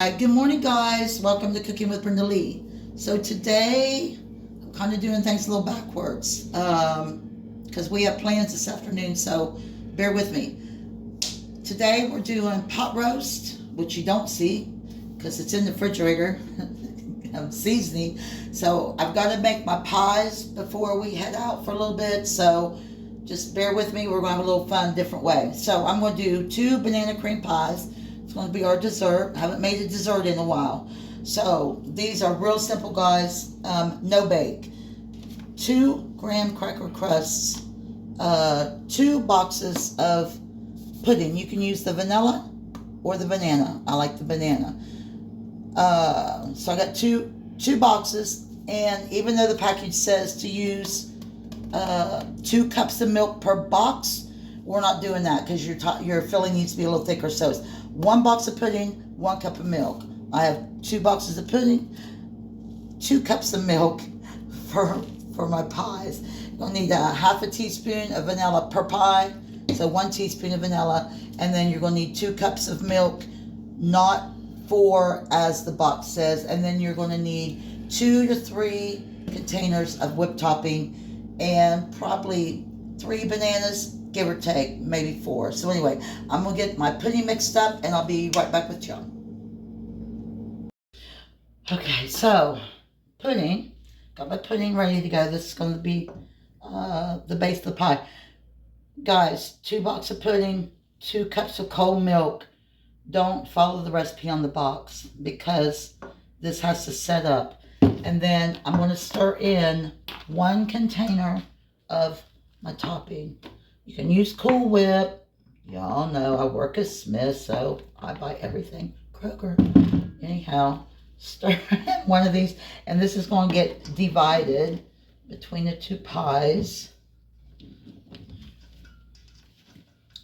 Good morning, guys. Welcome to Cooking with Brenda Lee. So today, I'm kind of doing things a little backwards because we have plans this afternoon. So bear with me. Today we're doing pot roast, which you don't see because it's in the refrigerator. I'm seasoning. So I've got to make my pies before we head out for a little bit. So just bear with me. We're going to have a little fun, different way. So I'm going to do 2 banana cream pies. It's going to be our dessert. I haven't made a dessert in a while. So these are real simple, guys. No bake. 2 graham cracker crusts. 2 boxes of pudding. You can use the vanilla or the banana. I like the banana. So I got two boxes, and even though the package says to use 2 cups of milk per box, we're not doing that because your filling needs to be a little thicker. So it's 1 box of pudding, 1 cup of milk. I have 2 boxes of pudding, 2 cups of milk for my pies. You'll need a half a teaspoon of vanilla per pie, so 1 teaspoon of vanilla, and then you're going to need 2 cups of milk, not 4 as the box says, and then you're going to need 2 to 3 containers of whipped topping, and probably 3 bananas, give or take, maybe 4. So anyway, I'm going to get my pudding mixed up, and I'll be right back with y'all. Okay, so pudding. Got my pudding ready to go. This is going to be the base of the pie. Guys, 2 boxes of pudding, 2 cups of cold milk. Don't follow the recipe on the box because this has to set up. And then I'm going to stir in 1 container of my topping. You can use Cool Whip. Y'all know I work at Smith, so I buy everything Kroger. Anyhow, stir in 1 of these, and this is going to get divided between the 2 pies.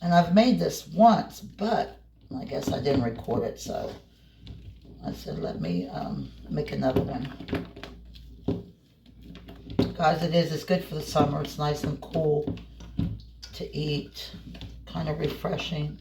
And I've made this once, but I guess I didn't record it, so I said let me make another one. Guys, it's good for the summer. It's nice and cool to eat, kind of refreshing.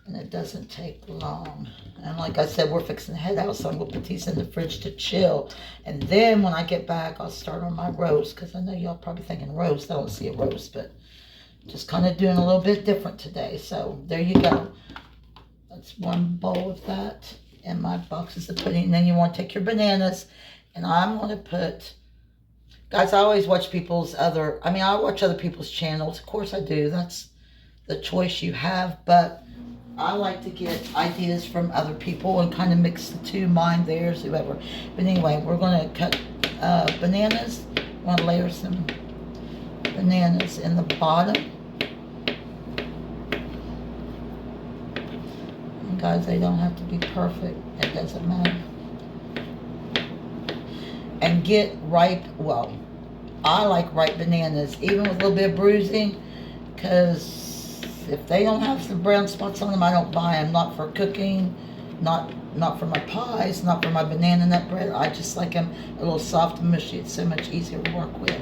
And it doesn't take long. And like I said, we're fixing to head out, so I'm going to put these in the fridge to chill. And then when I get back, I'll start on my roast, because I know y'all probably thinking roast. I don't see a roast, but just kind of doing a little bit different today. So there you go. That's 1 bowl of that. And my boxes of pudding. And then you want to take your bananas, and I'm going to put... Guys, I always watch I watch other people's channels. Of course I do. That's the choice you have. But I like to get ideas from other people and kind of mix the 2, mine, theirs, whoever. But anyway, we're going to cut bananas. We're going to layer some bananas in the bottom. And guys, they don't have to be perfect. It doesn't matter. And get ripe, I like ripe bananas, even with a little bit of bruising, because if they don't have some brown spots on them, I don't buy them. Not for cooking, not for my pies, not for my banana nut bread. I just like them a little soft and mushy. It's so much easier to work with.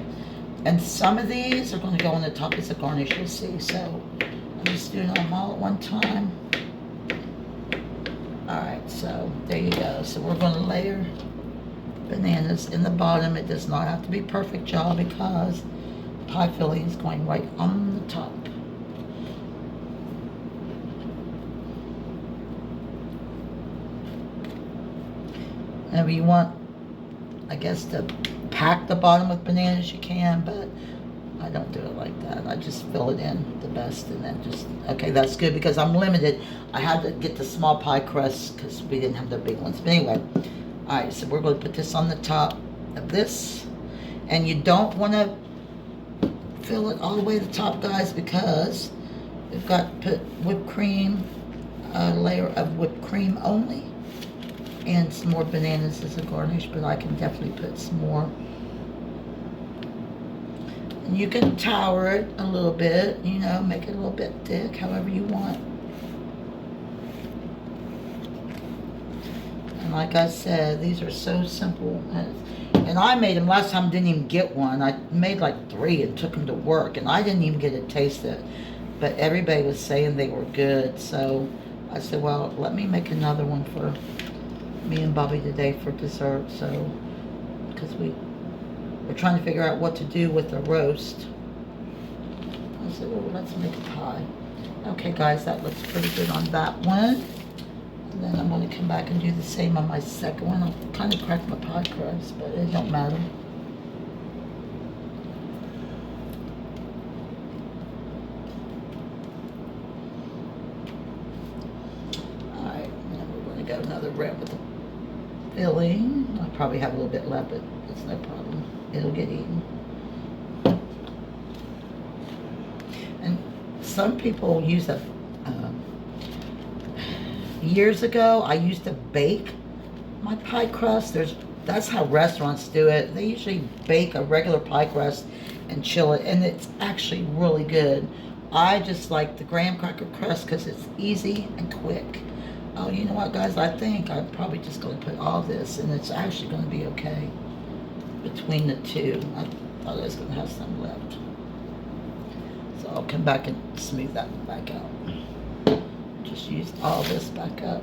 And some of these are going to go on the top as a garnish, you'll see. So I'm just doing them all at one time. Alright, so there you go. So we're going to layer bananas in the bottom. It does not have to be perfect, y'all, because pie filling is going right on the top. Whenever you want, I guess, to pack the bottom with bananas, you can, but I don't do it like that. I just fill it in the best, and then just, okay, that's good because I'm limited. I had to get the small pie crust because we didn't have the big ones. But anyway, alright, so we're going to put this on the top of this. And you don't want to fill it all the way to the top, guys, because we've got to put whipped cream, a layer of whipped cream only, and some more bananas as a garnish, but I can definitely put some more. And you can tower it a little bit, make it a little bit thick, however you want. And like I said, these are so simple. And I made them last time, didn't even get one. I made like 3 and took them to work, and I didn't even get a taste of it. but everybody was saying they were good. So I said, well, let me make another one for me and Bobby today for dessert. So, because we're trying to figure out what to do with the roast. I said, well, let's make a pie. Okay, guys, that looks pretty good on that one. And then I'm going to come back and do the same on my second one. I'll kind of crack my pie crust, but it don't matter. Alright, now we're going to go another round with the filling. I'll probably have a little bit left, but it's no problem. It'll get eaten. And some people use a years ago, I used to bake my pie crust. That's how restaurants do it. They usually bake a regular pie crust and chill it, and it's actually really good. I just like the graham cracker crust because it's easy and quick. Oh, you know what, guys? I think I'm probably just going to put all this, and it's actually going to be okay between the two. I thought I was going to have some left. So I'll come back and smooth that back out. Just used all this back up.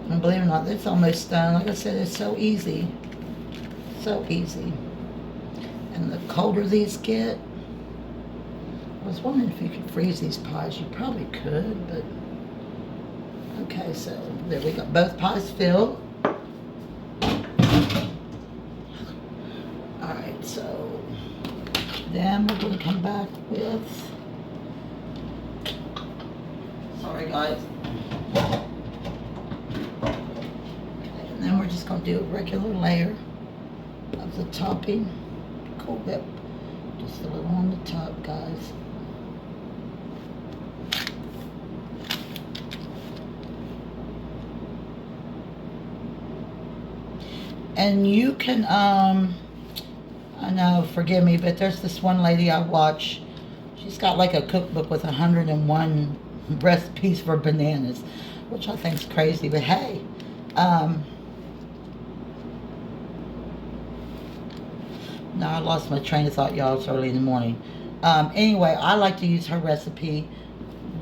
And believe it or not, it's almost done. Like I said, it's so easy. So easy. And the colder these get, I was wondering if you could freeze these pies. You probably could, but okay, so there we go. Both pies filled. Alright, so then we're going to come back with, sorry guys. Okay, and then we're just going to do a regular layer of the topping. Cool Whip. Just a little on the top, guys. And you can, I know, forgive me, but there's this one lady I watch. She's got like a cookbook with 101 recipes for bananas, which I think is crazy, but hey, no, I lost my train of thought, y'all. It's early in the morning. Anyway, I like to use her recipe,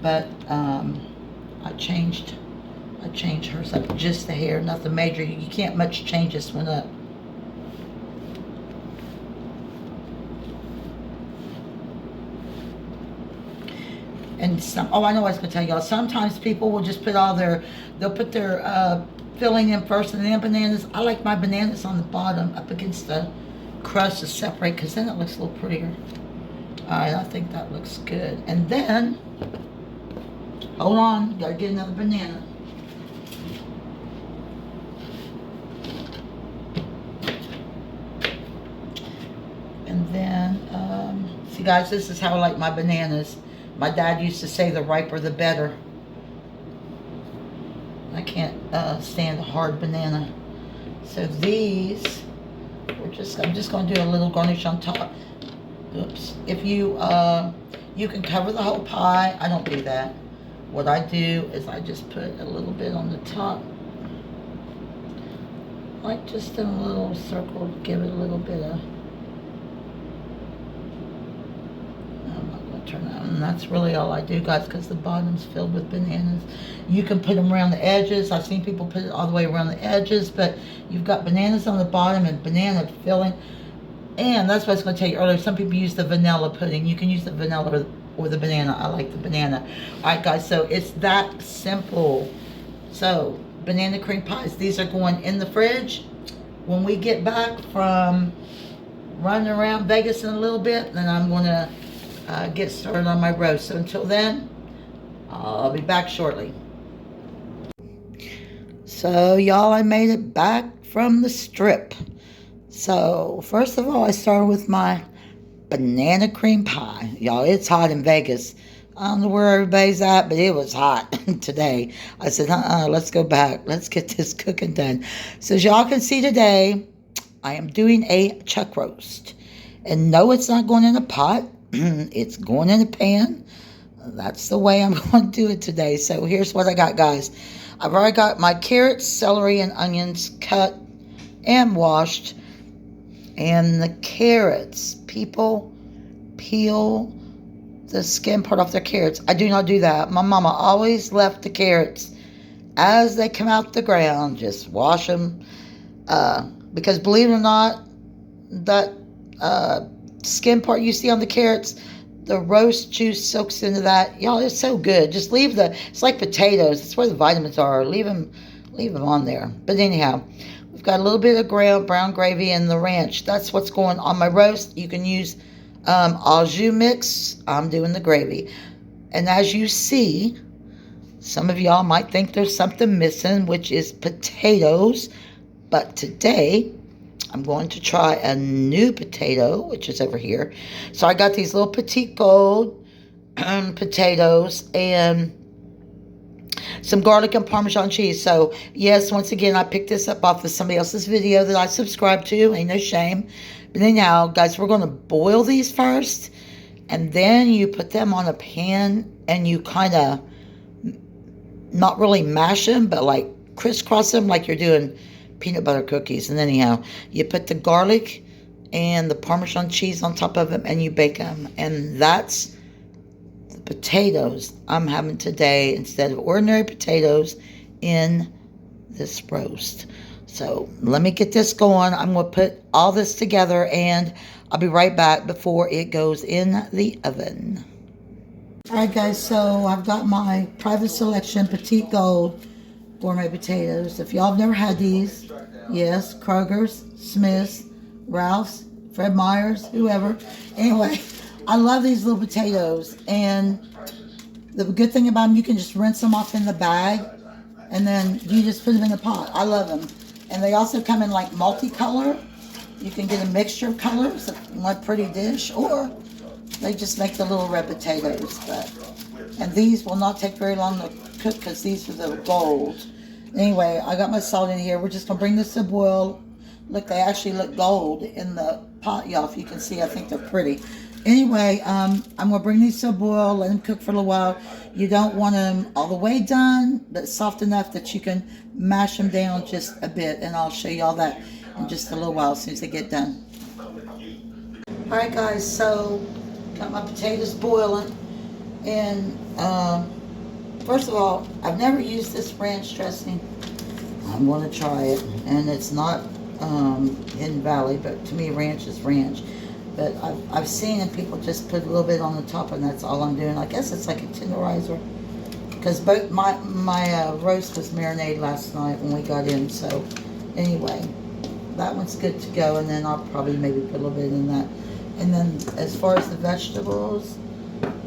but I changed hers up just a hair, nothing major. You can't much change this one up. And some, oh, I know what I was going to tell y'all. Sometimes people will just put they'll put their filling in first and then bananas. I like my bananas on the bottom up against the crust to separate, because then it looks a little prettier. Alright, I think that looks good. And then, hold on, gotta get another banana. And then, see guys, this is how I like my bananas. My dad used to say the riper the better. I can't stand a hard banana. So these, I'm just going to do a little garnish on top. Oops. If you, you can cover the whole pie. I don't do that. What I do is I just put a little bit on the top. Like just in a little circle, give it a little bit of, I'm not going to turn that on. And that's really all I do, guys, because the bottom's filled with bananas. You can put them around the edges. I've seen people put it all the way around the edges, but you've got bananas on the bottom and banana filling. And that's what I was going to tell you earlier. Some people use the vanilla pudding. You can use the vanilla or the banana. I like the banana. All right, guys, so it's that simple. So, banana cream pies. These are going in the fridge. When we get back from running around Vegas in a little bit, then I'm going to get started on my roast. So until then, I'll be back shortly. So y'all, I made it back from the strip. So first of all, I started with my banana cream pie. Y'all, it's hot in Vegas. I don't know where everybody's at, but it was hot today. I said, let's go back. Let's get this cooking done. So as y'all can see today, I am doing a chuck roast. And no, it's not going in a pot. It's going in a pan. That's the way I'm going to do it today. So here's what I got, guys. I've already got my carrots, celery, and onions cut and washed. And the carrots, people peel the skin part off their carrots. I do not do that. My mama always left the carrots as they come out the ground. Just wash them. Because believe it or not, that skin part you see on the carrots, the roast juice soaks into that. Y'all, it's so good. Just leave it's like potatoes. That's where the vitamins are. Leave them on there. But anyhow, we've got a little bit of brown gravy and the ranch. That's what's going on my roast. You can use au jus mix. I'm doing the gravy. And as you see, some of y'all might think there's something missing, which is potatoes. But today, I'm going to try a new potato, which is over here. So I got these little petite gold potatoes and some garlic and Parmesan cheese. So, yes, once again, I picked this up off of somebody else's video that I subscribed to. Ain't no shame. But anyhow, guys, we're going to boil these first. And then you put them on a pan and you kind of not really mash them, but like crisscross them like you're doing peanut butter cookies. And anyhow, you put the garlic and the Parmesan cheese on top of them and you bake them. And that's the potatoes I'm having today instead of ordinary potatoes in this roast. So let me get this going. I'm going to put all this together and I'll be right back before it goes in the oven. Alright guys, so I've got my private selection petite gold gourmet potatoes. If y'all have never had these, yes, Kroger's, Smith's, Ralph's, Fred Meyer's, whoever. Anyway, I love these little potatoes, and the good thing about them, you can just rinse them off in the bag, and then you just put them in the pot. I love them. And they also come in like multicolor. You can get a mixture of colors, like pretty dish, or they just make the little red potatoes. And these will not take very long to cook because these are the gold. Anyway, I got my salt in here. We're just going to bring this to a boil. Look, they actually look gold in the pot, y'all. If you can see, I think they're pretty. Anyway, I'm going to bring these to a boil, let them cook for a little while. You don't want them all the way done, but soft enough that you can mash them down just a bit. And I'll show you all that in just a little while as soon as they get done. Alright guys, so got my potatoes boiling. And first of all, I've never used this ranch dressing. I'm going to try it. And it's not Hidden Valley, but to me ranch is ranch. But I've seen it, people just put a little bit on the top, and that's all I'm doing. I guess it's like a tenderizer. Because both my roast was marinated last night when we got in. So anyway, that one's good to go. And then I'll probably maybe put a little bit in that. And then as far as the vegetables,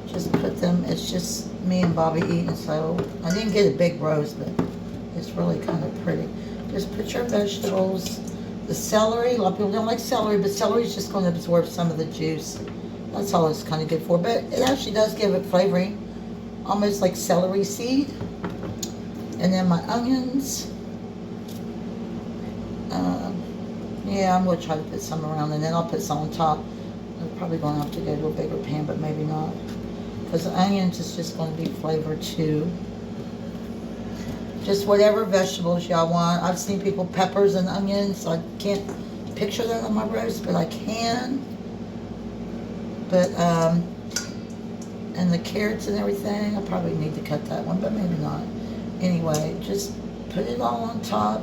just put them, it's just me and Bobby eating. So I didn't get a big roast, but it's really kind of pretty. Just put your vegetables. The celery, a lot of people don't like celery, but celery is just going to absorb some of the juice. That's all it's kind of good for. But it actually does give it flavoring, almost like celery seed. And then my onions. Yeah, I'm going to try to put some around, and then I'll put some on top. I'm probably going to have to get a little bigger pan, but maybe not. Because the onions is just going to be flavored too. Just whatever vegetables y'all want. I've seen people peppers and onions, so I can't picture that on my roast, but I can. But, and the carrots and everything, I probably need to cut that one, but maybe not. Anyway, just put it all on top.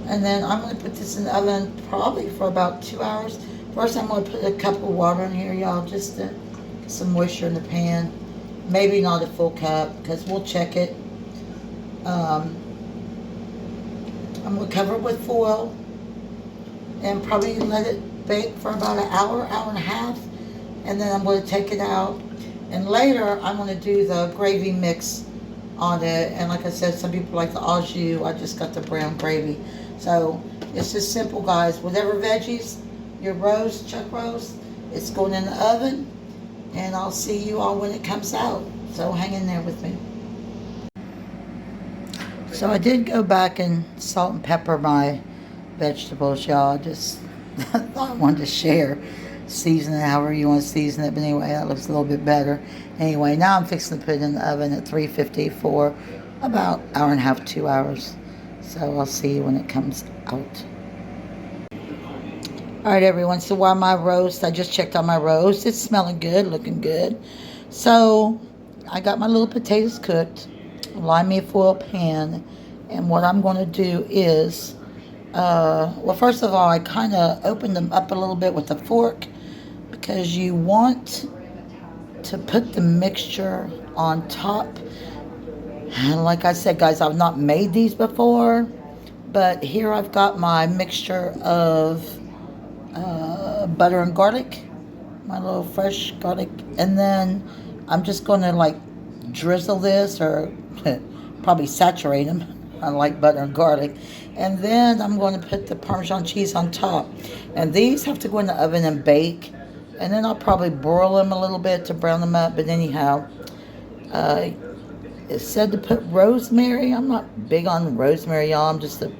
And then I'm going to put this in the oven probably for about 2 hours. First, I'm going to put a cup of water in here, y'all, just to get some moisture in the pan. Maybe not a full cup, because we'll check it. I'm going to cover it with foil and probably let it bake for about an hour, hour and a half. And then I'm going to take it out. And later, I'm going to do the gravy mix on it. And like I said, some people like the au jus. I just got the brown gravy. So it's just simple, guys. Whatever veggies, your roast, chuck roast, it's going in the oven. And I'll see you all when it comes out. So hang in there with me. So I did go back and salt and pepper my vegetables, y'all. Just thought I wanted to share. Season it however you want to season it. But anyway, that looks a little bit better. Anyway, now I'm fixing to put it in the oven at 350 for about an hour and a half, 2 hours. So I'll see you when it comes out. Alright everyone, so while my roast, I just checked on my roast. It's smelling good, looking good. So I got my little potatoes cooked, lime me a foil pan, and what I'm going to do is, well, first of all, I kind of opened them up a little bit with a fork because you want to put the mixture on top. And like I said, guys, I've not made these before, but here I've got my mixture of butter and garlic, my little fresh garlic, and then I'm just going to like drizzle this, or probably saturate them. I like butter and garlic. And then I'm going to put the Parmesan cheese on top. And these have to go in the oven and bake. And then I'll probably broil them a little bit to brown them up. But anyhow, it said to put rosemary. I'm not big on rosemary, y'all. I'm just a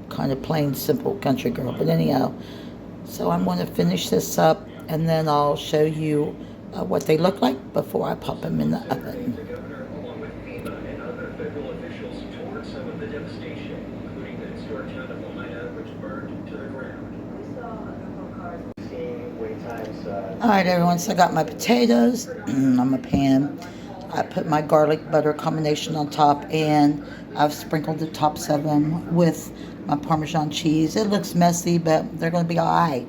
kind of plain, simple country girl. But anyhow, so I'm going to finish this up, and then I'll show you what they look like before I pop them in the oven. Alright everyone, so I got my potatoes on my pan. I put my garlic butter combination on top, and I've sprinkled the tops of them with my Parmesan cheese. It looks messy, but they're going to be alright.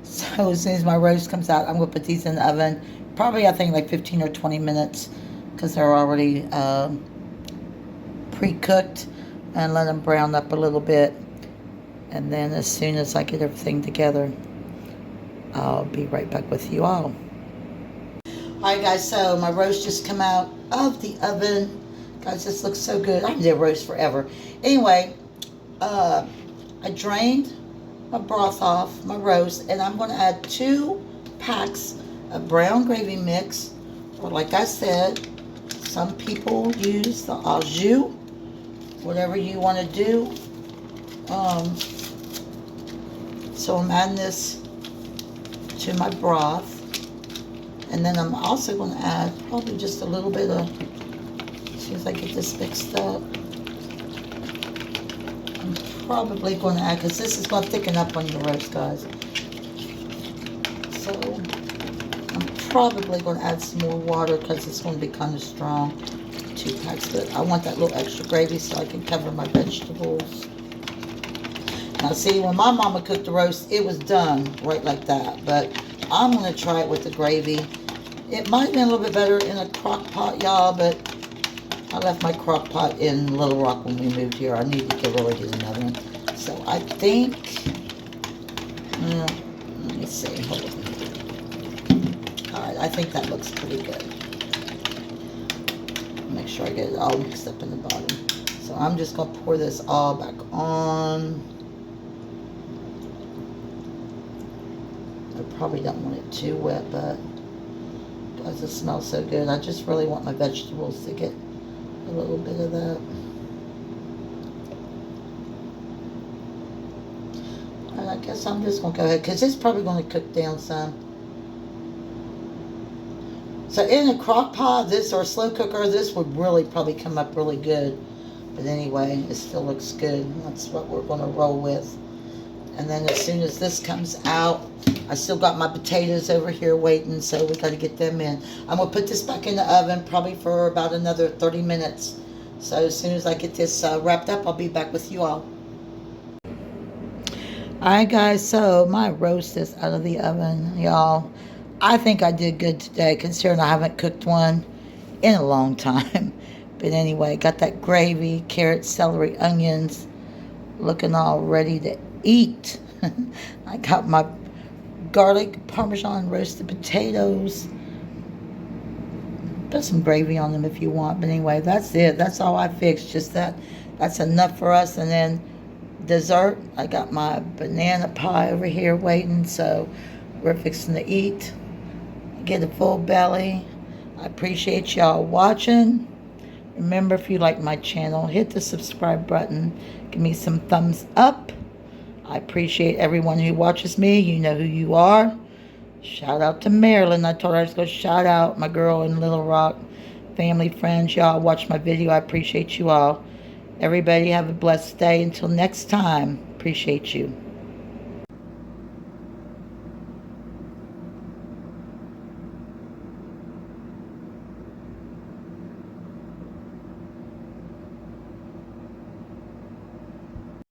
So as soon as my roast comes out, I'm going to put these in the oven. Probably, I think, like 15 or 20 minutes, because they're already pre-cooked, and let them brown up a little bit. And then as soon as I get everything together, I'll be right back with you all. Alright guys, so my roast just come out of the oven. Guys, this looks so good. I haven't did roast forever. Anyway, I drained my broth off, my roast, and I'm going to add 2 packs of brown gravy mix. Or like I said, some people use the au jus, whatever you want to do. So I'm adding this to my broth. And then I'm also going to add probably just a little bit of, as soon as I get this mixed up, I'm probably going to add, because this is going to thicken up on your roast, guys. So I'm probably going to add some more water, because it's going to be kind of strong. 2 packs, but I want that little extra gravy so I can cover my vegetables. Now see, when my mama cooked the roast, it was done right like that, but I'm going to try it with the gravy. It might have been a little bit better in a crock pot, y'all, but I left my crock pot in Little Rock when we moved here. I needed to really get another one. So I think, let me see, hold on. Alright, I think that looks pretty good. Make sure I get it all mixed up in the bottom. So I'm just going to pour this all back on. I probably don't want it too wet, but guys, it smells so good. I just really want my vegetables to get a little bit of that. And I guess I'm just going to go ahead, because it's probably going to cook down some. So in a crock pot, this, or a slow cooker, this would really probably come up really good. But anyway, it still looks good. That's what we're going to roll with. And then as soon as this comes out, I still got my potatoes over here waiting, so we got to get them in. I'm going to put this back in the oven probably for about another 30 minutes. So as soon as I get this wrapped up, I'll be back with you all. Alright guys, so my roast is out of the oven, y'all. I think I did good today, considering I haven't cooked one in a long time. But anyway, got that gravy, carrots, celery, onions, looking all ready to eat. I got my garlic Parmesan roasted potatoes. Put some gravy on them if you want. But anyway, that's it. That's all I fixed. Just that. That's enough for us. And then dessert, I got my banana pie over here waiting. So we're fixing to eat. Get a full belly. I appreciate y'all watching. Remember, if you like my channel, hit the subscribe button. Give me some thumbs up. I appreciate everyone who watches me. You know who you are. Shout out to Marilyn. I told her I was going to shout out my girl in Little Rock. Family, friends, y'all watch my video. I appreciate you all. Everybody have a blessed day. Until next time, appreciate you.